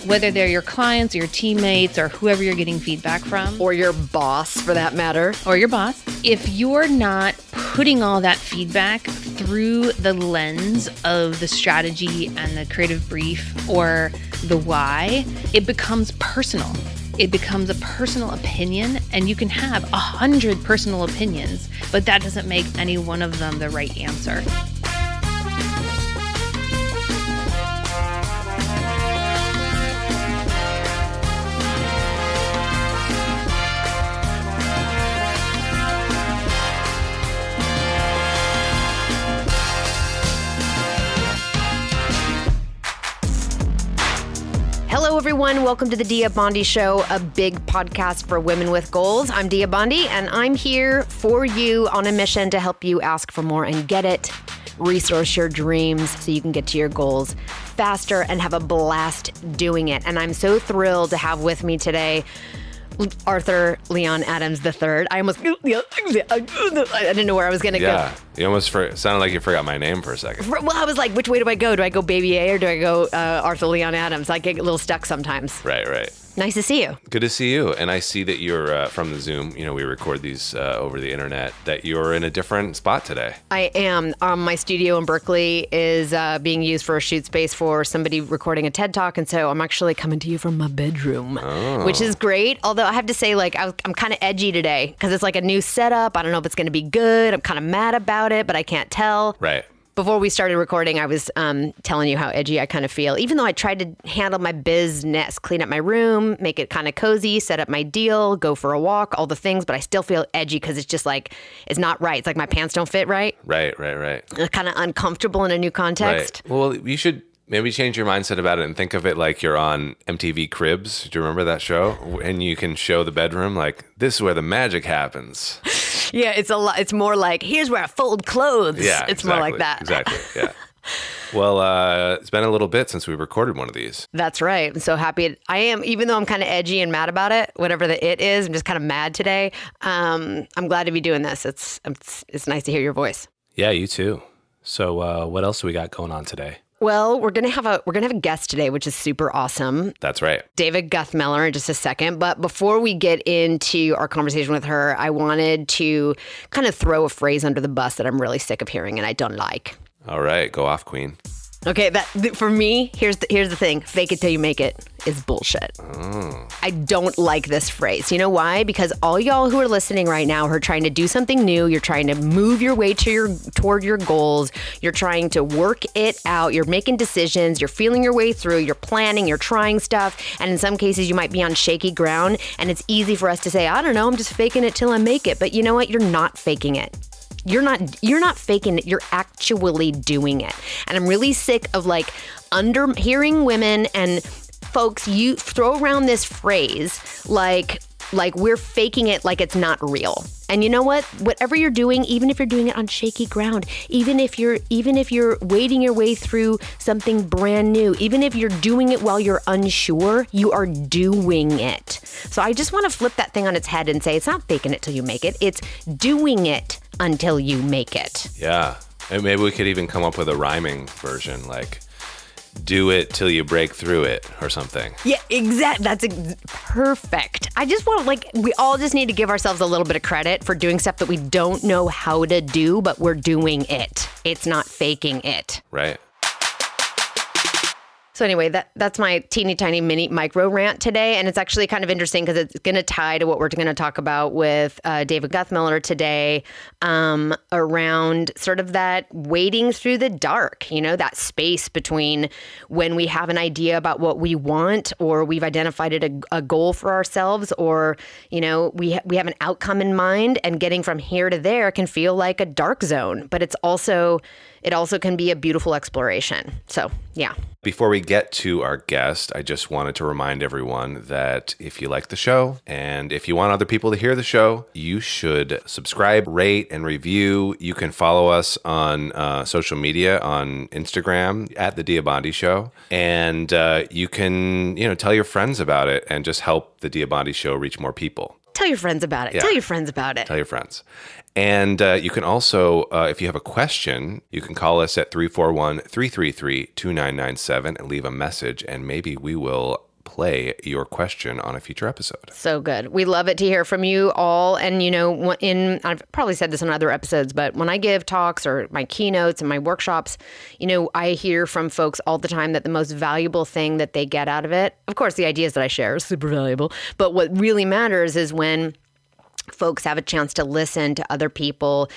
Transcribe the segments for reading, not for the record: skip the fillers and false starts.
whether they're your clients or your teammates or whoever you're getting feedback from. Or your boss, for that matter. Or your boss. If you're not putting all that feedback through the lens of the strategy and the creative brief or the why, it becomes personal. It becomes a personal opinion, and you can have 100 personal opinions, but that doesn't make any one of them the right answer. Hello, everyone. Welcome to the Dia Bondi Show, a big podcast for women with goals. I'm Dia Bondi, and I'm here for you on a mission to help you ask for more and get it. Resource your dreams so you can get to your goals faster and have a blast doing it. And I'm so thrilled to have with me today Arthur Leon Adams III. I didn't know where I was going to go. Yeah, you almost sounded like you forgot my name for a second. Well, I was like, which way do I go? Do I go Baby A or do I go Arthur Leon Adams? I get a little stuck sometimes. Right. Nice to see you. Good to see you. And I see that you're from the Zoom. You know, we record these over the internet, that you're in a different spot today. I am. My studio in Berkeley is being used for a shoot space for somebody recording a TED Talk. And so I'm actually coming to you from my bedroom, which is great. Although I have to say, like, I'm kind of edgy today because it's like a new setup. I don't know if it's going to be good. I'm kind of mad about it, but I can't tell. Right. Before we started recording, I was telling you how edgy I kind of feel. Even though I tried to handle my business, clean up my room, make it kind of cozy, set up my deal, go for a walk, all the things, but I still feel edgy because it's just like, it's not right. It's like my pants don't fit right. Right. Kind of uncomfortable in a new context. Right. Well, you should maybe change your mindset about it and think of it like you're on MTV Cribs. Do you remember that show? And you can show the bedroom like, this is where the magic happens. Yeah, it's more like, here's where I fold clothes. Yeah, it's more like that. Exactly, yeah. Well, it's been a little bit since we recorded one of these. That's right. I'm so happy. I am, even though I'm kind of edgy and mad about it, whatever the it is, I'm just kind of mad today. I'm glad to be doing this. It's nice to hear your voice. Yeah, you too. So what else do we got going on today? Well, we're gonna have a guest today, which is super awesome. That's right. Dava Guthmiller in just a second. But before we get into our conversation with her, I wanted to kind of throw a phrase under the bus that I'm really sick of hearing and I don't like. All right, go off, Queen. Okay, for me, here's the thing. Fake it till you make it is bullshit. Oh. I don't like this phrase. You know why? Because all y'all who are listening right now are trying to do something new. You're trying to move your way toward your goals. You're trying to work it out. You're making decisions. You're feeling your way through. You're planning. You're trying stuff. And in some cases, you might be on shaky ground. And it's easy for us to say, I don't know, I'm just faking it till I make it. But you know what? You're not faking it. You're not faking it. You're actually doing it. And I'm really sick of hearing women and folks, you throw around this phrase like we're faking it like it's not real. And you know what? Whatever you're doing, even if you're doing it on shaky ground, even if you're wading your way through something brand new, even if you're doing it while you're unsure, you are doing it. So I just want to flip that thing on its head and say, it's not faking it till you make it. It's doing it until you make it. Yeah. And maybe we could even come up with a rhyming version, like, do it till you break through it or something. Yeah, exactly. That's perfect. I just want we all just need to give ourselves a little bit of credit for doing stuff that we don't know how to do, but we're doing it. It's not faking it. Right. So anyway, that's my teeny tiny mini micro rant today. And it's actually kind of interesting because it's going to tie to what we're going to talk about with Dava Guthmiller today around sort of that wading through the dark, that space between when we have an idea about what we want or we've identified a goal for ourselves or, we have an outcome in mind and getting from here to there can feel like a dark zone, but it also can be a beautiful exploration. So, yeah. Before we get to our guest, I just wanted to remind everyone that if you like the show and if you want other people to hear the show, you should subscribe, rate, and review. You can follow us on social media on Instagram at The Dia Bondi Show. And you can, tell your friends about it and just help The Dia Bondi Show reach more people. Tell your friends about it. Yeah. Tell your friends about it. Tell your friends. And you can also, if you have a question, you can call us at 341-333-2997 and leave a message, and maybe we will play your question on a future episode. So good. We love it to hear from you all. And, I've probably said this in other episodes, but when I give talks or my keynotes and my workshops, I hear from folks all the time that the most valuable thing that they get out of it, of course, the ideas that I share are super valuable, but what really matters is when folks have a chance to listen to other people,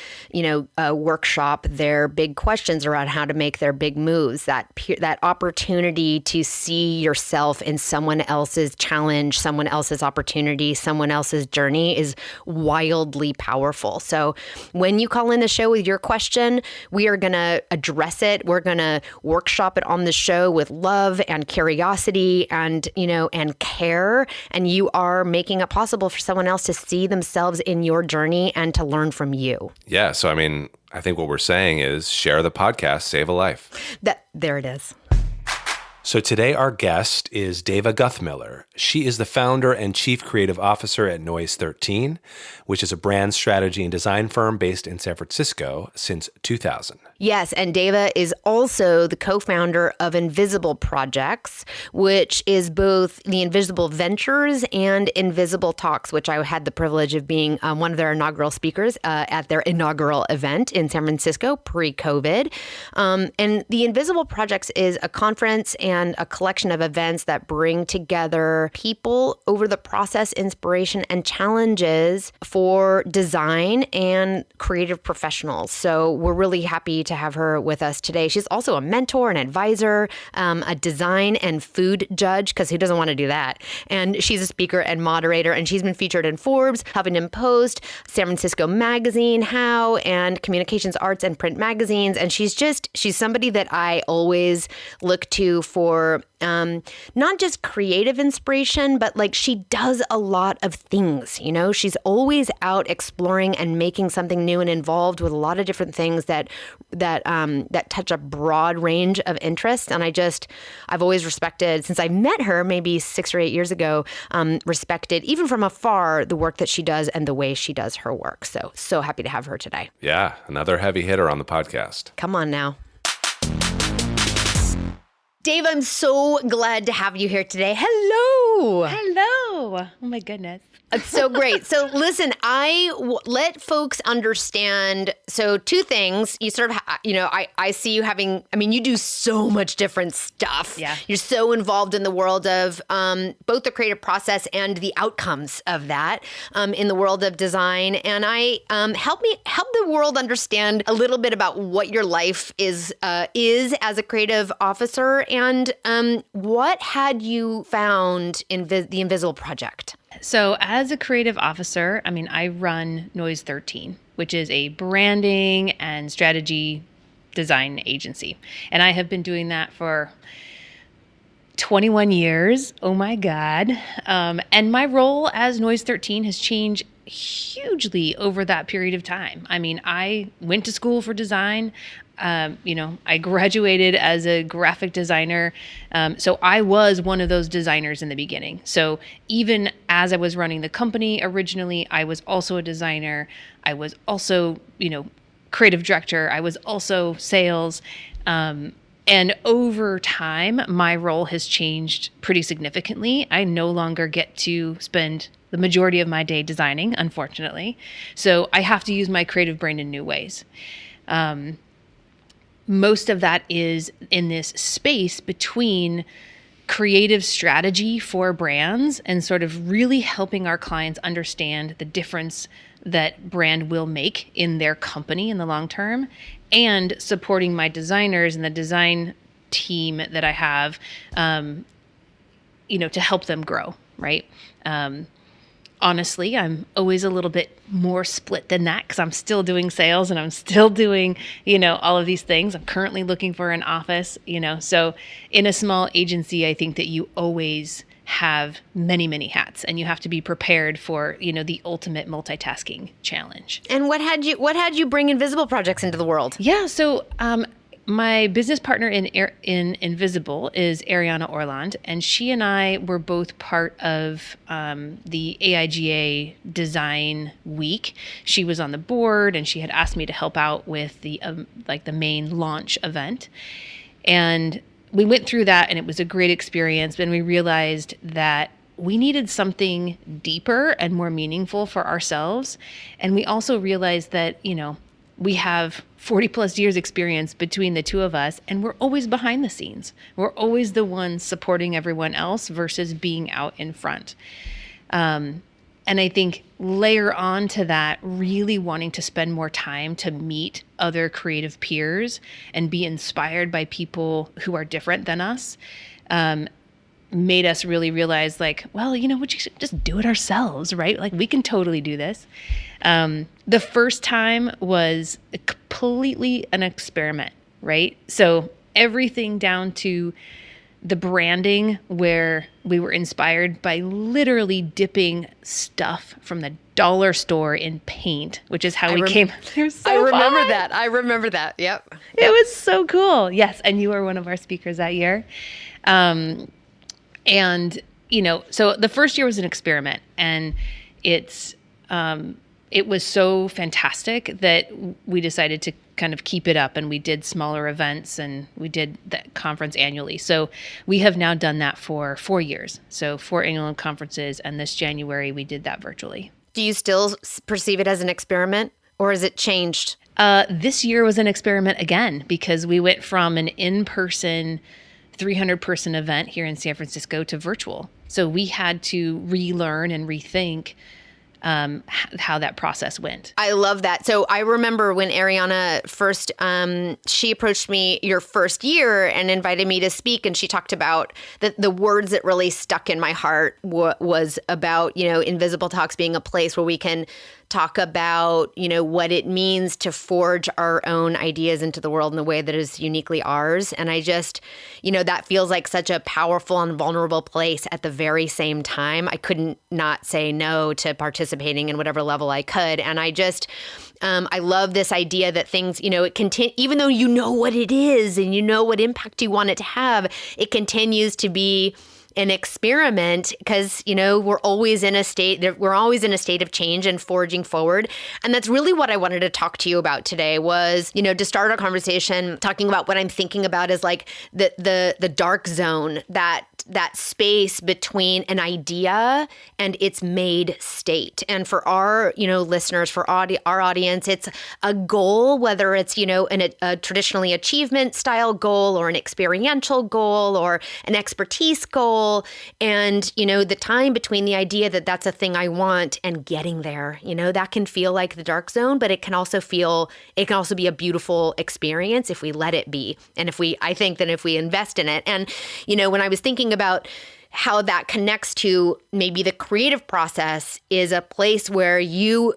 workshop their big questions around how to make their big moves. That opportunity to see yourself in someone else's challenge, someone else's opportunity, someone else's journey is wildly powerful. So when you call in the show with your question, we are going to address it. We're going to workshop it on the show with love and curiosity and care. And you are making it possible for someone else to see themselves in your journey and to learn from you. Yeah. So, I think what we're saying is share the podcast, save a life. There it is. So today our guest is Dava Guthmiller. She is the founder and chief creative officer at Noise 13, which is a brand strategy and design firm based in San Francisco since 2000. Yes, and Dava is also the co-founder of Invisible Projects, which is both the Invisible Ventures and Invisible Talks, which I had the privilege of being one of their inaugural speakers at their inaugural event in San Francisco pre-COVID. And the Invisible Projects is a conference and a collection of events that bring together people over the process, inspiration, and challenges for design and creative professionals. So we're really happy to have her with us today. She's also a mentor, an advisor, a design and food judge, because who doesn't want to do that? And she's a speaker and moderator, and she's been featured in Forbes, Huffington Post, San Francisco Magazine, How, and Communications Arts and Print magazines. And she's somebody that I always look to for not just creative inspiration, but like she does a lot of things. She's always out exploring and making something new and involved with a lot of different things that touch a broad range of interests. And I've always respected, since I met her maybe 6 or 8 years ago, respected even from afar the work that she does and the way she does her work. So happy to have her today. Yeah, another heavy hitter on the podcast. Come on now. Dave, I'm so glad to have you here today. Hello. Hello. Oh my goodness. It's so great. So listen, let folks understand. So 2 things. You sort of, I see you having, you do so much different stuff. Yeah. You're so involved in the world of both the creative process and the outcomes of that in the world of design. And help the world understand a little bit about what your life is as a creative officer, and what had you found in the Invisible Project? So as a creative officer, I run Noise 13, which is a branding and strategy design agency. And I have been doing that for 21 years. Oh my God. And my role as Noise 13 has changed hugely over that period of time. I went to school for design. I graduated as a graphic designer. So I was one of those designers in the beginning. So even as I was running the company originally, I was also a designer. I was also, creative director. I was also sales. And over time, my role has changed pretty significantly. I no longer get to spend the majority of my day designing, unfortunately. So I have to use my creative brain in new ways. Most of that is in this space between creative strategy for brands and sort of really helping our clients understand the difference that brand will make in their company in the long term, and supporting my designers and the design team that I have, to help them grow, right? Honestly, I'm always a little bit more split than that because I'm still doing sales and I'm still doing, all of these things. I'm currently looking for an office, so in a small agency, I think that you always have many, many hats, and you have to be prepared for, the ultimate multitasking challenge. And what had you bring Invisible Projects into the world? Yeah. So, my business partner in Invisible is Ariana Orland, and she and I were both part of the AIGA Design Week. She was on the board, and she had asked me to help out with the the main launch event. And we went through that, and it was a great experience. And we realized that we needed something deeper and more meaningful for ourselves. And we also realized that, we have 40 plus years experience between the two of us, and we're always behind the scenes. We're always the ones supporting everyone else versus being out in front. And I think layer on to that, really wanting to spend more time to meet other creative peers and be inspired by people who are different than us, made us really realize we should just do it ourselves, right? Like, we can totally do this. The first time was completely an experiment, right? So everything down to the branding, where we were inspired by literally dipping stuff from the dollar store in paint, which is how we came. I remember that. Yep. It was so cool. Yes. And you were one of our speakers that year. So the first year was an experiment, and it was so fantastic that we decided to kind of keep it up, and we did smaller events, and we did that conference annually. So we have now done that for 4 years. So 4 annual conferences, and this January we did that virtually. Do you still perceive it as an experiment, or has it changed? This year was an experiment again, because we went from an in-person 300-person event here in San Francisco to virtual. So we had to relearn and rethink how that process went. I love that. So I remember when Ariana first, she approached me your first year and invited me to speak. And she talked about the words that really stuck in my heart was about, Invisible Talks being a place where we can talk about, what it means to forge our own ideas into the world in the way that is uniquely ours. And I just, that feels like such a powerful and vulnerable place at the very same time. I couldn't not say no to participating in whatever level I could. And I just, I love this idea that things, it continue, even though you know what it is and you know what impact you want it to have, it continues to be an experiment, because we're always in a state of change and forging forward. And that's really what I wanted to talk to you about today was, to start our conversation talking about what I'm thinking about is like the dark zone, that space between an idea and its made state. And for our, listeners, for our audience, it's a goal, whether it's, a traditionally achievement style goal or an experiential goal or an expertise goal. And, the time between the idea that that's a thing I want and getting there, that can feel like the dark zone, but it can also be a beautiful experience if we let it be. And I think that if we invest in it. And, when I was thinking about how that connects to maybe the creative process is a place where you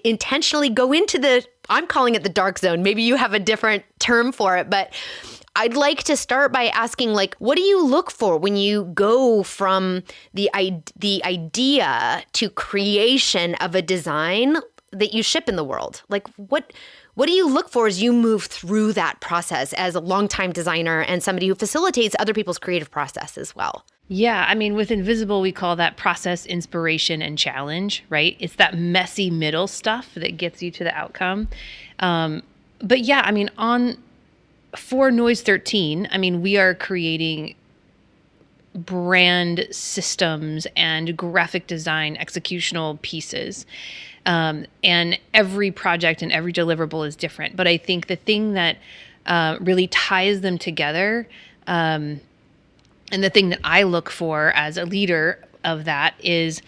intentionally go into I'm calling it the dark zone. Maybe you have a different term for it, but I'd like to start by asking, what do you look for when you go from the idea to creation of a design that you ship in the world? What do you look for as you move through that process as a longtime designer and somebody who facilitates other people's creative process as well? Yeah, with Invisible, we call that process, inspiration, and challenge, right? It's that messy middle stuff that gets you to the outcome. But yeah, for Noise 13, we are creating brand systems and graphic design executional pieces. And every project and every deliverable is different. But I think the thing that really ties them together, and the thing that I look for as a leader of that is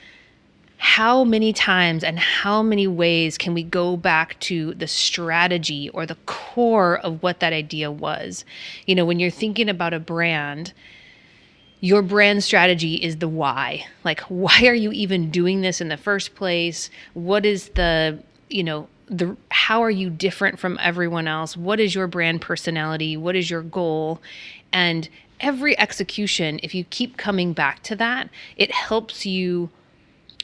how many times and how many ways can we go back to the strategy or the core of what that idea was? When you're thinking about a brand, your brand strategy is the why. Why are you even doing this in the first place? What is how are you different from everyone else? What is your brand personality? What is your goal? And every execution, if you keep coming back to that, it helps you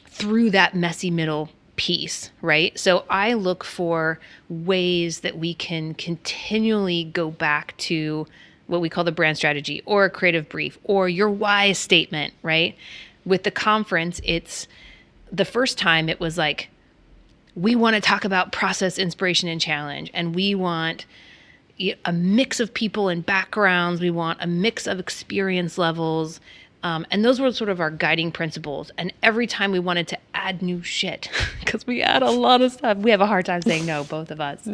through that messy middle piece, right? So I look for ways that we can continually go back to what we call the brand strategy or a creative brief or your why statement, right? With the conference, it's the first time it was we want to talk about process, inspiration, and challenge. And we want, a mix of people and backgrounds. We want a mix of experience levels. And those were sort of our guiding principles. And every time we wanted to add new shit, because we add a lot of stuff, we have a hard time saying no, both of us.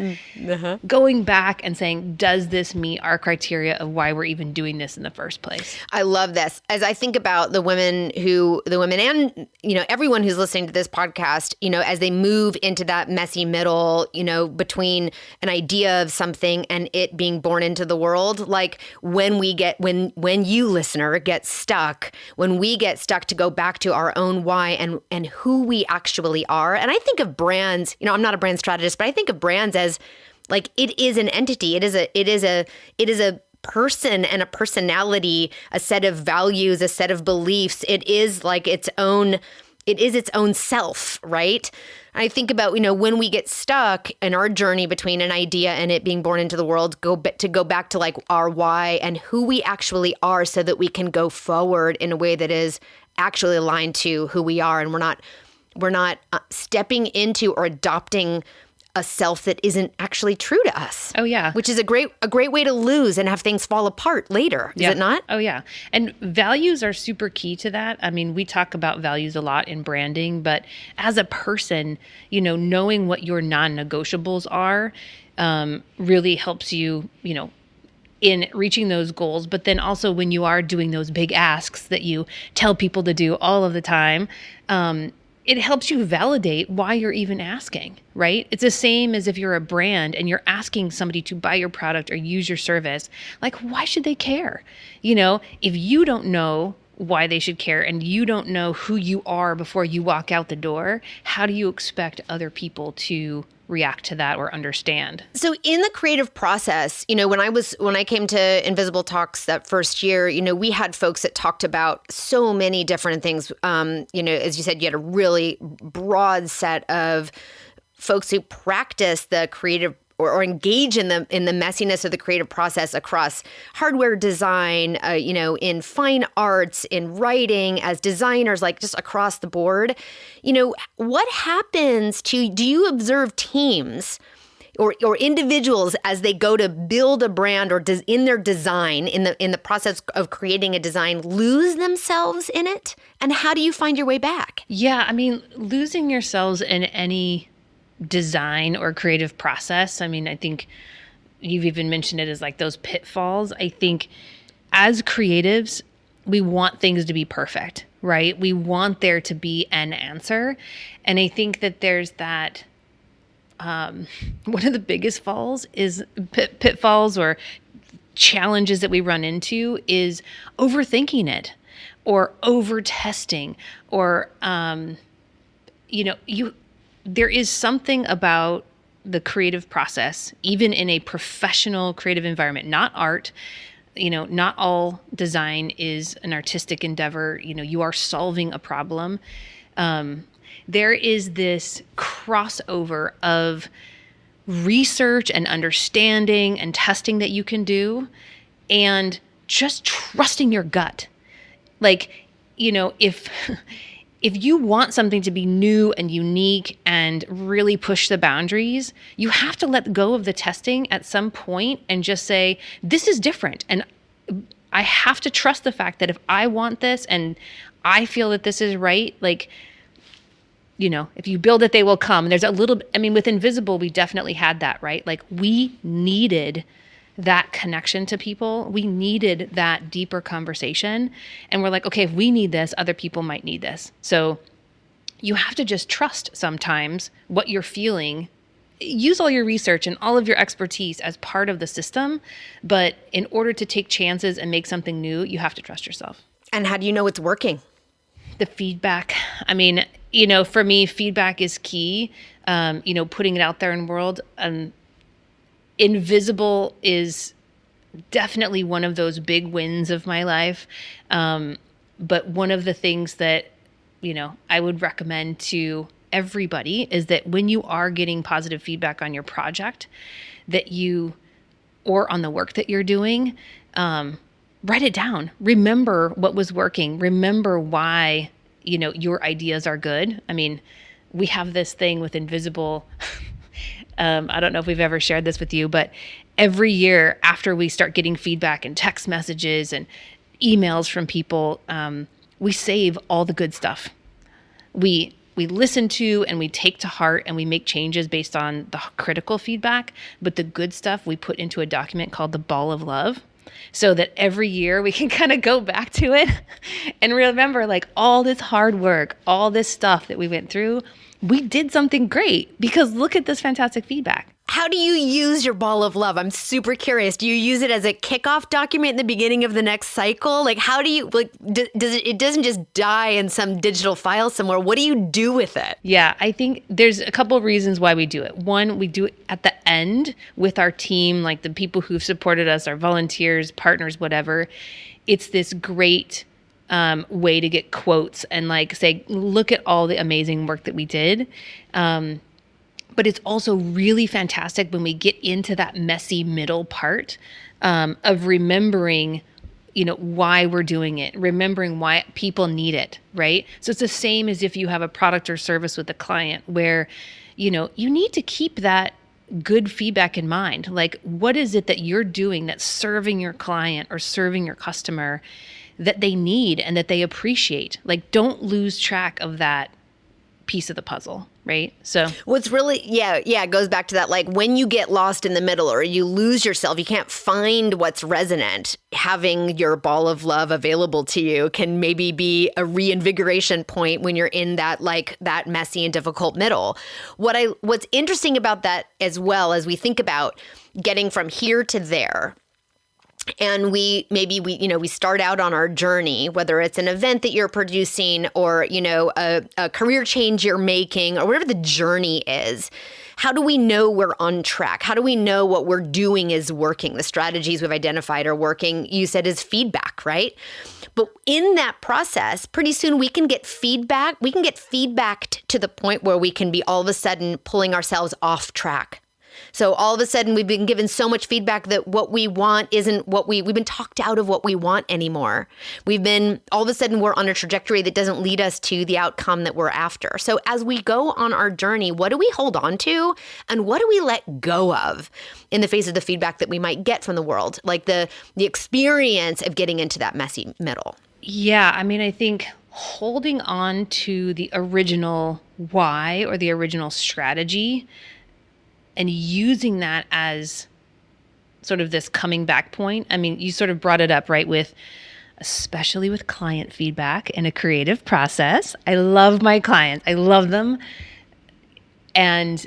Going back and saying, does this meet our criteria of why we're even doing this in the first place? I love this. As I think about the women and, everyone who's listening to this podcast, as they move into that messy middle, between an idea of something and it being born into the world, like when you listener get stuck, when we get stuck, to go back to our own why and who we actually are. And I think of brands, I'm not a brand strategist, but I think of brands as like, it is an entity. It is a person and a personality, a set of values, a set of beliefs. It is like its own self, right? I think about, when we get stuck in our journey between an idea and it being born into the world, go back to like our why and who we actually are, so that we can go forward in a way that is actually aligned to who we are. And we're not stepping into or adopting a self that isn't actually true to us. Oh yeah. Which is a great way to lose and have things fall apart later. Is it not? Oh yeah. And values are super key to that. I mean, we talk about values a lot in branding, but as a person, knowing what your non-negotiables are, really helps you, in reaching those goals. But then also when you are doing those big asks that you tell people to do all of the time, it helps you validate why you're even asking, right? It's the same as if you're a brand and you're asking somebody to buy your product or use your service. Like, why should they care? If you don't know why they should care and you don't know who you are before you walk out the door, how do you expect other people to react to that or understand? So in the creative process, when I came to Invisible Talks that first year, we had folks that talked about so many different things. As you said, you had a really broad set of folks who practice the creative or engage in the messiness of the creative process across hardware design, in fine arts, in writing, as designers, like just across the board. What happens do you observe teams or individuals as they go to build a brand or in their design, in the process of creating a design, lose themselves in it? And how do you find your way back? Yeah, I mean, losing yourselves in any design or creative process. I mean, I think you've even mentioned it as like those pitfalls. I think as creatives, we want things to be perfect, right? We want there to be an answer. And I think that there's that, one of the biggest pitfalls or challenges that we run into is overthinking it or over testing or, there is something about the creative process, even in a professional creative environment, not art. Not all design is an artistic endeavor. You are solving a problem. There is this crossover of research and understanding and testing that you can do, and just trusting your gut. Like, if you want something to be new and unique and really push the boundaries, you have to let go of the testing at some point and just say, this is different. And I have to trust the fact that if I want this and I feel that this is right, like, if you build it, they will come. There's with Invisible, we definitely had that, right? Like, we needed that connection to people. We needed that deeper conversation. And we're like, okay, if we need this, other people might need this. So you have to just trust sometimes what you're feeling. Use all your research and all of your expertise as part of the system. But in order to take chances and make something new, you have to trust yourself. And how do you know it's working? The feedback. I mean, for me, feedback is key. Putting it out there in the world. Invisible is definitely one of those big wins of my life. But one of the things that, I would recommend to everybody is that when you are getting positive feedback on your project or on the work that you're doing, write it down. Remember what was working. Remember why, your ideas are good. I mean, we have this thing with Invisible. I don't know if we've ever shared this with you, but every year after we start getting feedback and text messages and emails from people, we save all the good stuff. We listen to and we take to heart and we make changes based on the critical feedback, but the good stuff we put into a document called the Ball of Love, so that every year we can kind of go back to it and remember, like, all this hard work, all this stuff that we went through, we did something great because look at this fantastic feedback. How do you use your Ball of Love? I'm super curious. Do you use it as a kickoff document in the beginning of the next cycle? Like, how do you, like, it doesn't just die in some digital file somewhere. What do you do with it? Yeah, I think there's a couple of reasons why we do it. One, we do it at the end with our team, like the people who've supported us, our volunteers, partners, whatever. It's this great way to get quotes and like say, look at all the amazing work that we did. But it's also really fantastic when we get into that messy middle part of remembering, why we're doing it, remembering why people need it, right? So it's the same as if you have a product or service with a client where, you need to keep that good feedback in mind. Like, what is it that you're doing that's serving your client or serving your customer that they need and that they appreciate? Like, don't lose track of that piece of the puzzle, right? So what's really, it goes back to that, like when you get lost in the middle or you lose yourself, you can't find what's resonant, having your Ball of Love available to you can maybe be a reinvigoration point when you're in that, like that messy and difficult middle. What's interesting about that as well, as we think about getting from here to there, and we start out on our journey, whether it's an event that you're producing or, a career change you're making or whatever the journey is. How do we know we're on track? How do we know what we're doing is working? The strategies we've identified are working, you said, is feedback, right? But in that process, pretty soon we can get feedback. We can get feedbacked to the point where we can be all of a sudden pulling ourselves off track. So all of a sudden we've been given so much feedback that what we want isn't what we've been talked out of what we want anymore. All of a sudden we're on a trajectory that doesn't lead us to the outcome that we're after. So as we go on our journey, what do we hold on to and what do we let go of in the face of the feedback that we might get from the world? Like the experience of getting into that messy middle. Yeah, I mean, I think holding on to the original why or the original strategy and using that as sort of this coming back point. I mean, you sort of brought it up, right? Especially with client feedback and a creative process. I love my clients. I love them. And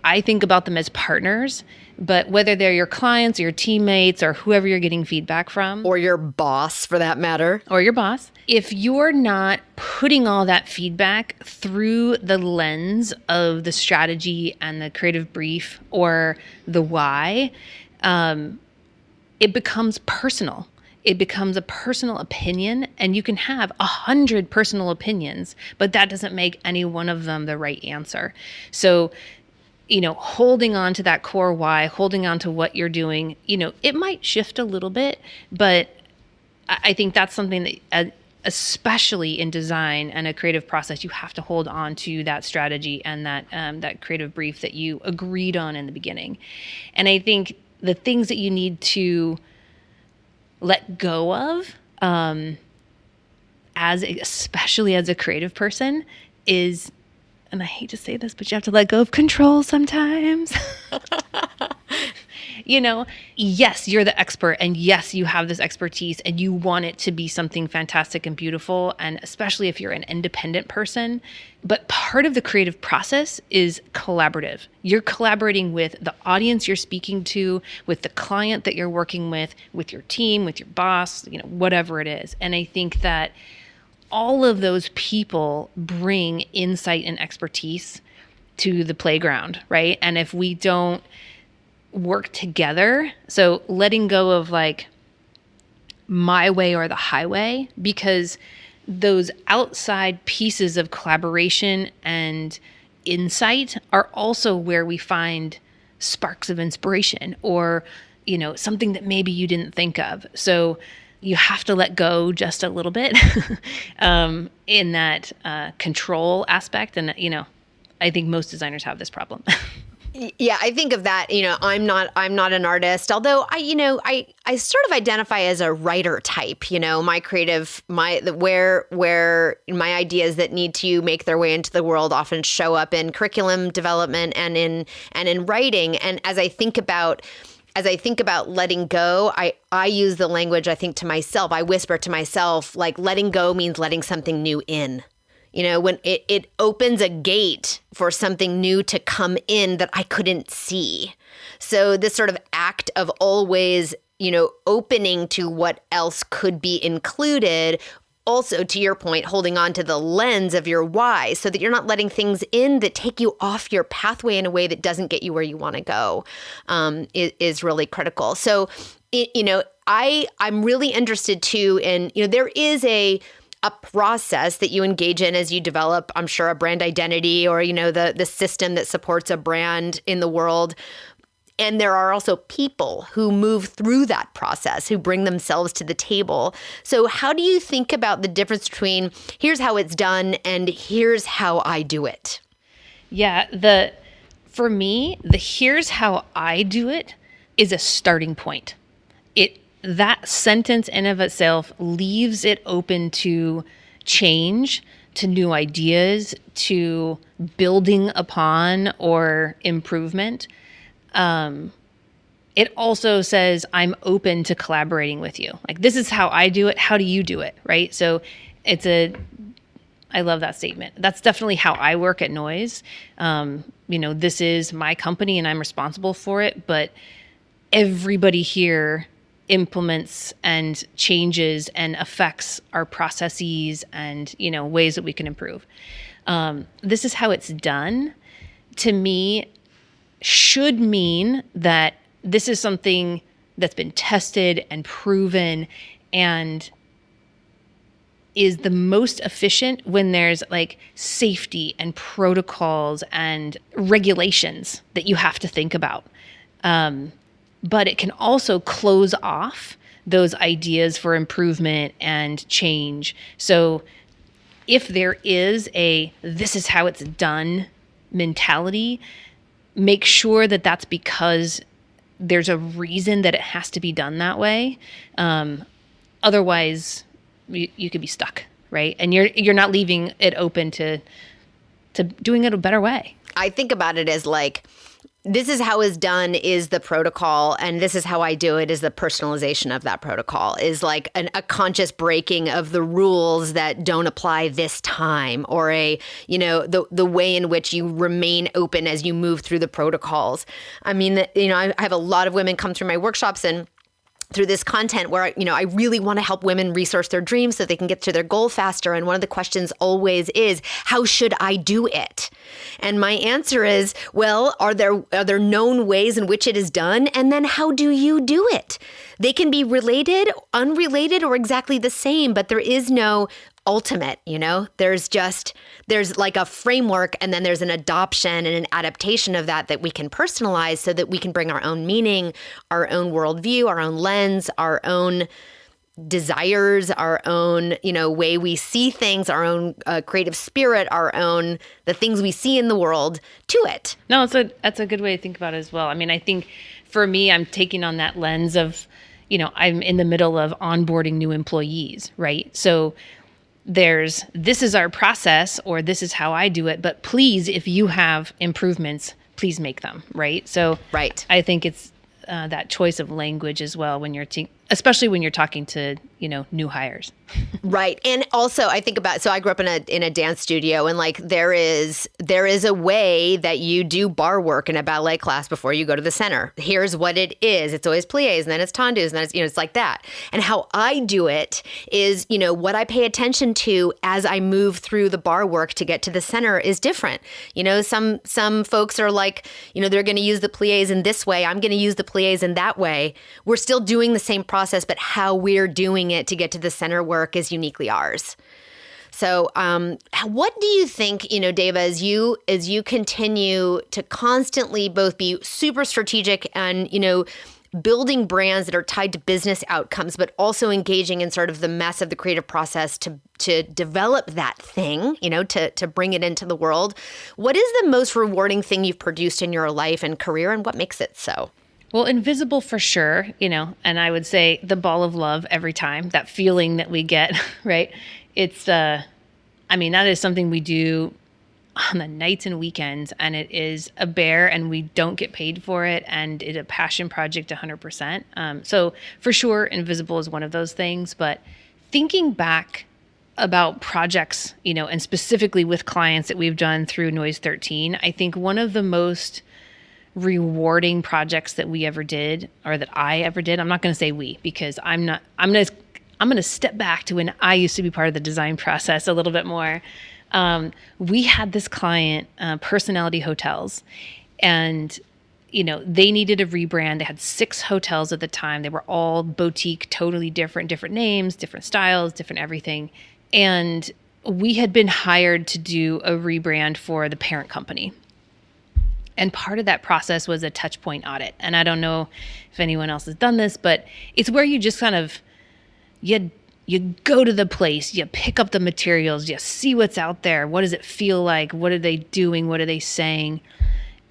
I think about them as partners, but whether they're your clients or your teammates or whoever you're getting feedback from. Or your boss, for that matter. Or your boss. If you're not putting all that feedback through the lens of the strategy and the creative brief or the why, it becomes personal. It becomes a personal opinion, and you can have 100 personal opinions, but that doesn't make any one of them the right answer. So, holding on to that core why, holding on to what you're doing, it might shift a little bit, but I think that's something that, especially in design and a creative process, you have to hold on to that strategy and that creative brief that you agreed on in the beginning. And I think the things that you need to let go of, especially as a creative person, is, and I hate to say this, but you have to let go of control sometimes. Yes, you're the expert, and yes, you have this expertise, and you want it to be something fantastic and beautiful, and especially if you're an independent person. But part of the creative process is collaborative. You're collaborating with the audience you're speaking to, with the client that you're working with your team, with your boss, whatever it is. And I think that all of those people bring insight and expertise to the playground, right? And if we don't work together, so letting go of like my way or the highway, because those outside pieces of collaboration and insight are also where we find sparks of inspiration or, something that maybe you didn't think of. So you have to let go just a little bit in that control aspect. And, I think most designers have this problem. Yeah, I think of that, I'm not an artist, although I sort of identify as a writer type, my creative, where my ideas that need to make their way into the world often show up in curriculum development and in writing. And as I think about letting go, I use the language, I think, to myself. I whisper to myself, like, letting go means letting something new in. When it opens a gate for something new to come in that I couldn't see. So this sort of act of always, opening to what else could be included. Also, to your point, holding on to the lens of your why so that you're not letting things in that take you off your pathway in a way that doesn't get you where you want to go is really critical. So, I'm really interested too in, there is a process that you engage in as you develop, I'm sure, a brand identity or, the system that supports a brand in the world. And there are also people who move through that process, who bring themselves to the table. So how do you think about the difference between here's how it's done and here's how I do it? Yeah, for me, the here's how I do it is a starting point. That sentence in of itself leaves it open to change, to new ideas, to building upon or improvement. It also says, I'm open to collaborating with you. Like, this is how I do it. How do you do it? Right. So I love that statement. That's definitely how I work at Noise. This is my company and I'm responsible for it, but everybody here implements and changes and affects our processes and, ways that we can improve. This is how it's done, to me, should mean that this is something that's been tested and proven and is the most efficient when there's like safety and protocols and regulations that you have to think about. But it can also close off those ideas for improvement and change. So if there is this is how it's done mentality, make sure that that's because there's a reason that it has to be done that way. Otherwise, you could be stuck, right? And you're not leaving it open to doing it a better way. I think about it as like, this is how it's done is the protocol, and this is how I do it is the personalization of that protocol, is like a conscious breaking of the rules that don't apply this time, or the way in which you remain open as you move through the protocols. I mean, I have a lot of women come through my workshops and through this content where, I really want to help women resource their dreams so they can get to their goal faster. And one of the questions always is, how should I do it? And my answer is, well, are there known ways in which it is done? And then how do you do it? They can be related, unrelated, or exactly the same, but there is no ultimate, there's like a framework, and then there's an adoption and an adaptation of that we can personalize so that we can bring our own meaning, our own worldview, our own lens, our own desires, our own, way we see things, our own creative spirit, the things we see in the world to it. No, that's a good way to think about it as well. I mean, I think for me, I'm taking on that lens of, I'm in the middle of onboarding new employees, right? So this is our process, or this is how I do it, but please, if you have improvements, please make them, right? So right. I think it's that choice of language as well when especially when you're talking to, new hires. Right. And also I think about, so I grew up in a dance studio, and like there is a way that you do bar work in a ballet class before you go to the center. Here's what it is. It's always pliés, and then it's tendus, and then it's, it's like that. And how I do it is, what I pay attention to as I move through the bar work to get to the center is different. Some folks are like, they're going to use the pliés in this way. I'm going to use the pliés in that way. We're still doing the same process, but how we're doing it to get to the center work is uniquely ours. So what do you think, Dava, as you continue to constantly both be super strategic and, building brands that are tied to business outcomes, but also engaging in sort of the mess of the creative process to develop that thing, to bring it into the world. What is the most rewarding thing you've produced in your life and career, and what makes it so? Well, invisible for sure, and I would say the ball of love every time, that feeling that we get, right? It's, that is something we do on the nights and weekends, and it is a bear, and we don't get paid for it, and it's a passion project 100%. So for sure, invisible is one of those things, but thinking back about projects, and specifically with clients that we've done through Noise 13, I think one of the most rewarding projects that we ever did, or that I ever did, I'm not going to say we, because I'm going to step back to when I used to be part of the design process a little bit more. We had this client, Personality Hotels, and, they needed a rebrand. They had 6 hotels at the time. They were all boutique, totally different names, different styles, different everything. And we had been hired to do a rebrand for the parent company. And part of that process was a touch point audit. And I don't know if anyone else has done this, but it's where you just kind of, you go to the place, you pick up the materials, you see what's out there. What does it feel like? What are they doing? What are they saying?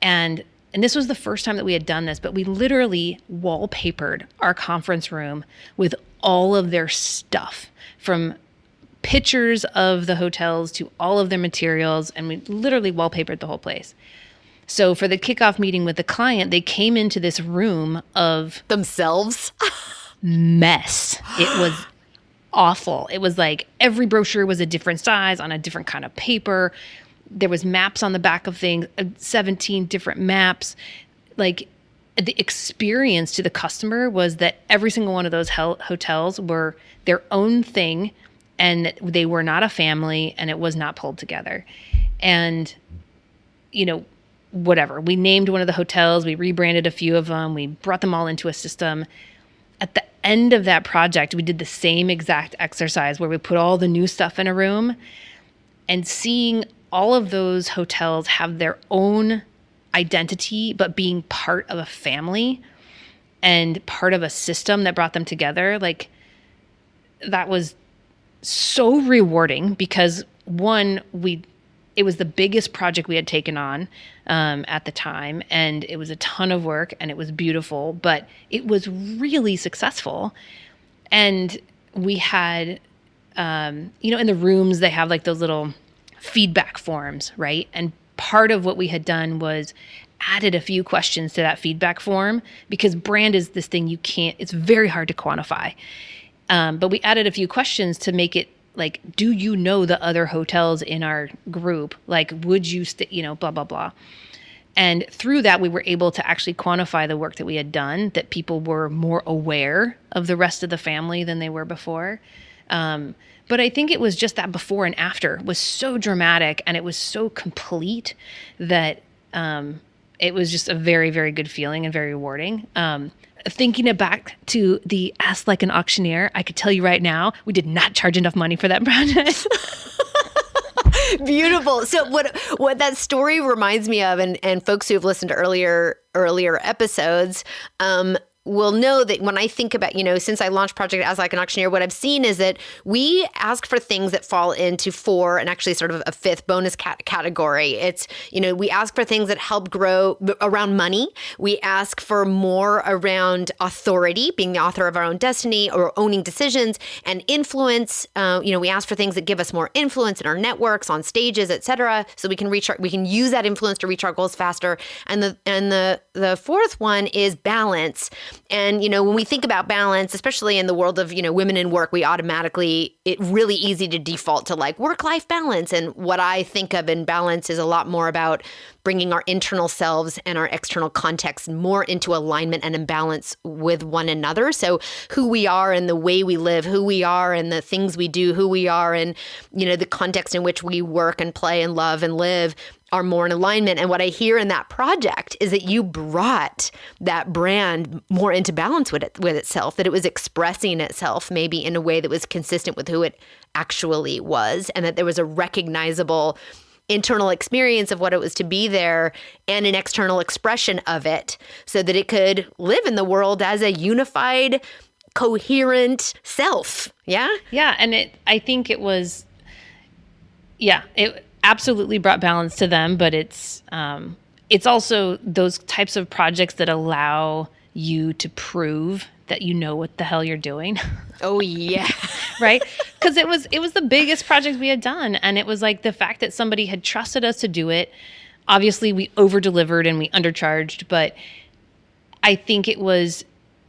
And this was the first time that we had done this, but we literally wallpapered our conference room with all of their stuff, from pictures of the hotels to all of their materials. And we literally wallpapered the whole place. So for the kickoff meeting with the client, they came into this room of themselves mess. It was awful. It was like every brochure was a different size on a different kind of paper. There was maps on the back of things, 17 different maps. Like, the experience to the customer was that every single one of those hotels were their own thing, and they were not a family, and it was not pulled together. And, whatever. We named one of the hotels, we rebranded a few of them, we brought them all into a system. At the end of that project, we did the same exact exercise where we put all the new stuff in a room, and seeing all of those hotels have their own identity, but being part of a family and part of a system that brought them together, like, that was so rewarding because, one, it was the biggest project we had taken on at the time, and it was a ton of work, and it was beautiful, but it was really successful. And we had, in the rooms, they have like those little feedback forms, right? And part of what we had done was added a few questions to that feedback form, because brand is this thing it's very hard to quantify. But we added a few questions to make it like, do you know the other hotels in our group? Like, would you, blah, blah, blah. And through that, we were able to actually quantify the work that we had done, that people were more aware of the rest of the family than they were before. But I think it was just that before and after was so dramatic, and it was so complete that it was just a very, very good feeling and very rewarding. Thinking it back to the Ask Like an Auctioneer, I could tell you right now, we did not charge enough money for that project. Beautiful. So what that story reminds me of, and folks who have listened to earlier episodes, will know that when I think about, since I launched Project Ask Like an Auctioneer, what I've seen is that we ask for things that fall into 4 and actually sort of a 5th bonus category. It's, we ask for things that help grow around money. We ask for more around authority, being the author of our own destiny or owning decisions, and influence. We ask for things that give us more influence in our networks, on stages, et cetera, so we can use that influence to reach our goals faster. And the 4th one is balance. And, when we think about balance, especially in the world of, women in work, it's really easy to default to like work-life balance. And what I think of in balance is a lot more about bringing our internal selves and our external context more into alignment and in balance with one another. So who we are and the way we live, who we are and the things we do, who we are and, the context in which we work and play and love and live are more in alignment. And what I hear in that project is that you brought that brand more into balance with itself, that it was expressing itself maybe in a way that was consistent with who it actually was, and that there was a recognizable internal experience of what it was to be there and an external expression of it so that it could live in the world as a unified, coherent self. Yeah? Yeah. And I think it was, it absolutely brought balance to them, but it's also those types of projects that allow you to prove that you know what the hell you're doing. Oh, yeah. Right? Because it was the biggest project we had done. And it was like the fact that somebody had trusted us to do it. Obviously, we over-delivered and we undercharged, but I think it was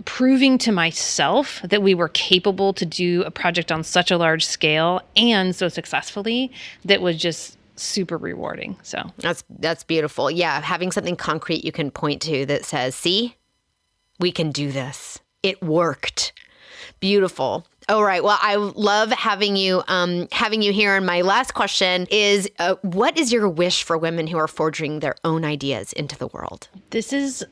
proving to myself that we were capable to do a project on such a large scale and so successfully that was just super rewarding. So that's beautiful. Yeah, having something concrete you can point to that says, see, we can do this. It worked. Beautiful. All right. Well, I love having you here. And my last question is, what is your wish for women who are forging their own ideas into the world? This is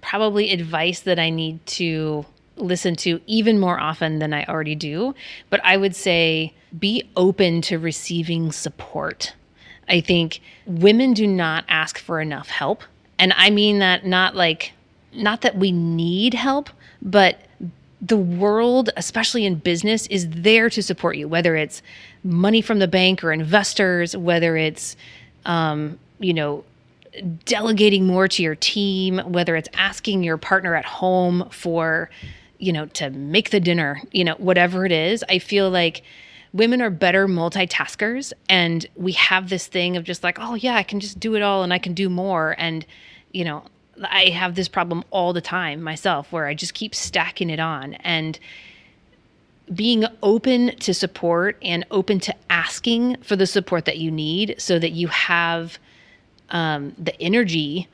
probably advice that I need to listen to even more often than I already do. But I would say be open to receiving support. I think women do not ask for enough help. And I mean that not that we need help, but the world, especially in business, is there to support you, whether it's money from the bank or investors, whether it's, delegating more to your team, whether it's asking your partner at home for, to make the dinner, whatever it is. I feel like women are better multitaskers, and we have this thing of just like, oh yeah, I can just do it all and I can do more. And, I have this problem all the time myself where I just keep stacking it on. And being open to support and open to asking for the support that you need so that you have the energy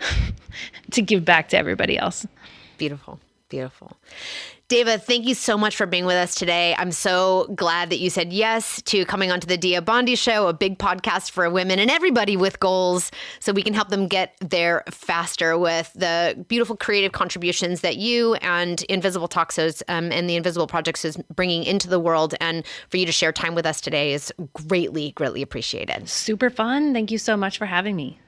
to give back to everybody else. Beautiful. Beautiful. Dava, thank you so much for being with us today. I'm so glad that you said yes to coming onto the Dia Bondi Show, a big podcast for women and everybody with goals, so we can help them get there faster with the beautiful creative contributions that you and Invisible Talks and the Invisible Projects is bringing into the world. And for you to share time with us today is greatly, greatly appreciated. Super fun. Thank you so much for having me.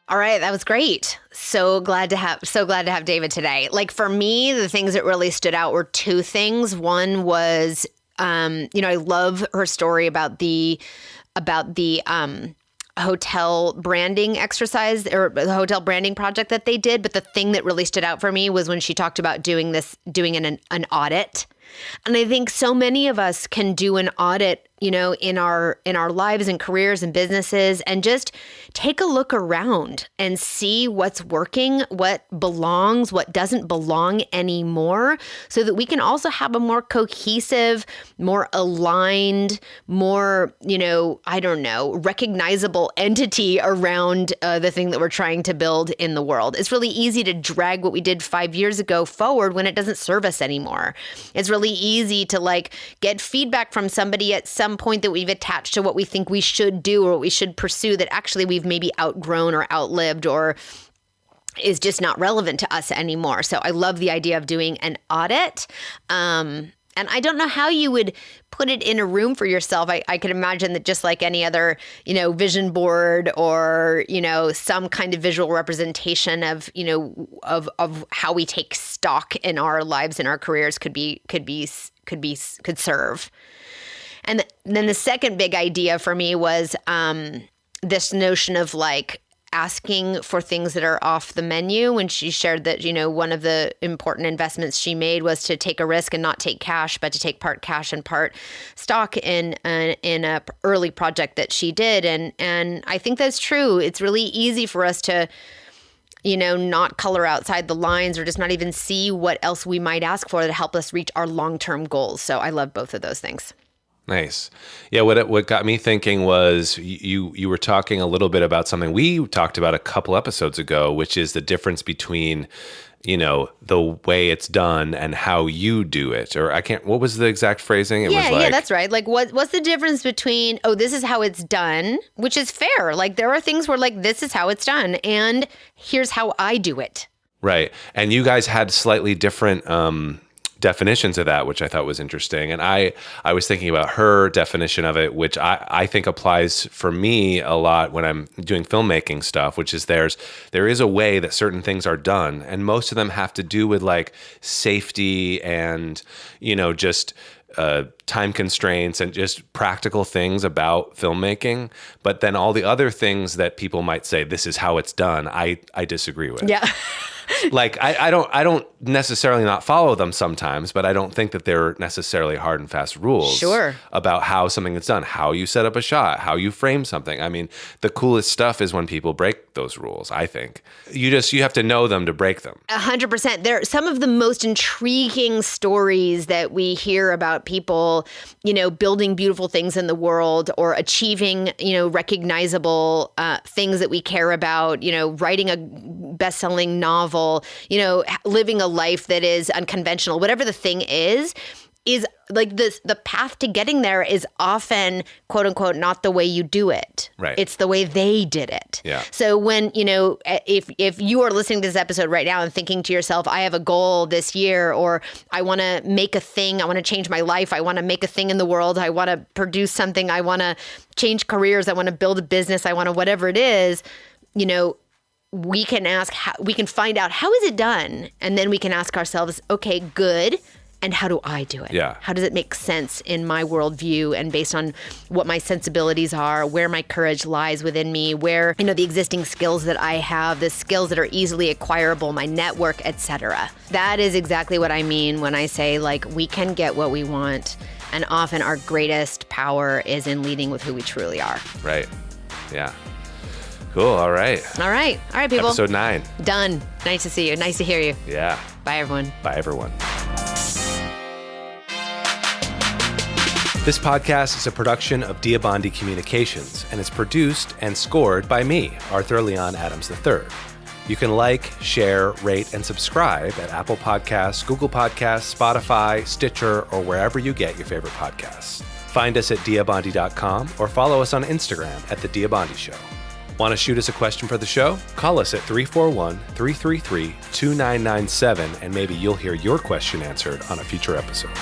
All right, that was great. So glad to have Dava today. Like for me, the things that really stood out were two things. One was, I love her story about the hotel branding exercise or the hotel branding project that they did. But the thing that really stood out for me was when she talked about doing an audit. And I think so many of us can do an audit, in our lives and careers and businesses, and just take a look around and see what's working, what belongs, what doesn't belong anymore, so that we can also have a more cohesive, more aligned, more, recognizable entity around the thing that we're trying to build in the world. It's really easy to drag what we did 5 years ago forward when it doesn't serve us anymore. It's really easy to get feedback from somebody at some point that we've attached to what we think we should do or what we should pursue that actually we've maybe outgrown or outlived or is just not relevant to us anymore. So I love the idea of doing an audit. And I don't know how you would put it in a room for yourself. I could imagine that just like any other, vision board or, some kind of visual representation of, of how we take stock in our lives and our careers could serve. And then the second big idea for me was this notion of asking for things that are off the menu. When she shared that, one of the important investments she made was to take a risk and not take cash, but to take part cash and part stock in a early project that she did. And I think that's true. It's really easy for us to, not color outside the lines or just not even see what else we might ask for to help us reach our long-term goals. So I love both of those things. Nice. Yeah, what got me thinking was you were talking a little bit about something we talked about a couple episodes ago, which is the difference between, the way it's done and how you do it. Or what was the exact phrasing? Yeah, that's right. What's the difference between, this is how it's done, which is fair. There are things where this is how it's done and here's how I do it. Right. And you guys had slightly different definitions of that, which I thought was interesting. And I was thinking about her definition of it, which I think applies for me a lot when I'm doing filmmaking stuff, which is there is a way that certain things are done. And most of them have to do with like safety and, just time constraints and just practical things about filmmaking. But then all the other things that people might say, this is how it's done, I disagree with. Yeah. Like I don't necessarily not follow them sometimes, but I don't think that they're necessarily hard and fast rules about how something is done, how you set up a shot, how you frame something. I mean, the coolest stuff is when people break those rules, I think. You have to know them to break them. 100%. They're some of the most intriguing stories that we hear about people, building beautiful things in the world or achieving, recognizable things that we care about, writing a best-selling novel, living a life that is unconventional, whatever the thing is like this. The path to getting there is often, quote unquote, not the way you do it. Right. It's the way they did it. Yeah. So when, if you are listening to this episode right now and thinking to yourself, I have a goal this year, or I want to make a thing, I want to change my life, I want to make a thing in the world, I want to produce something, I want to change careers, I want to build a business, I want to whatever it is, we can find out how is it done? And then we can ask ourselves, okay, good. And how do I do it? Yeah. How does it make sense in my worldview and based on what my sensibilities are, where my courage lies within me, where, the existing skills that I have, the skills that are easily acquirable, my network, etc. That is exactly what I mean when I say, like, we can get what we want. And often our greatest power is in leading with who we truly are. Right. Yeah. Cool. All right, people. Episode 9. Done. Nice to see you. Nice to hear you. Yeah. Bye, everyone. Bye, everyone. This podcast is a production of Diabandi Communications, and it's produced and scored by me, Arthur Leon Adams III. You can like, share, rate, and subscribe at Apple Podcasts, Google Podcasts, Spotify, Stitcher, or wherever you get your favorite podcasts. Find us at diabandi.com or follow us on Instagram at The Diabandi Show. Want to shoot us a question for the show? Call us at 341-333-2997, and maybe you'll hear your question answered on a future episode.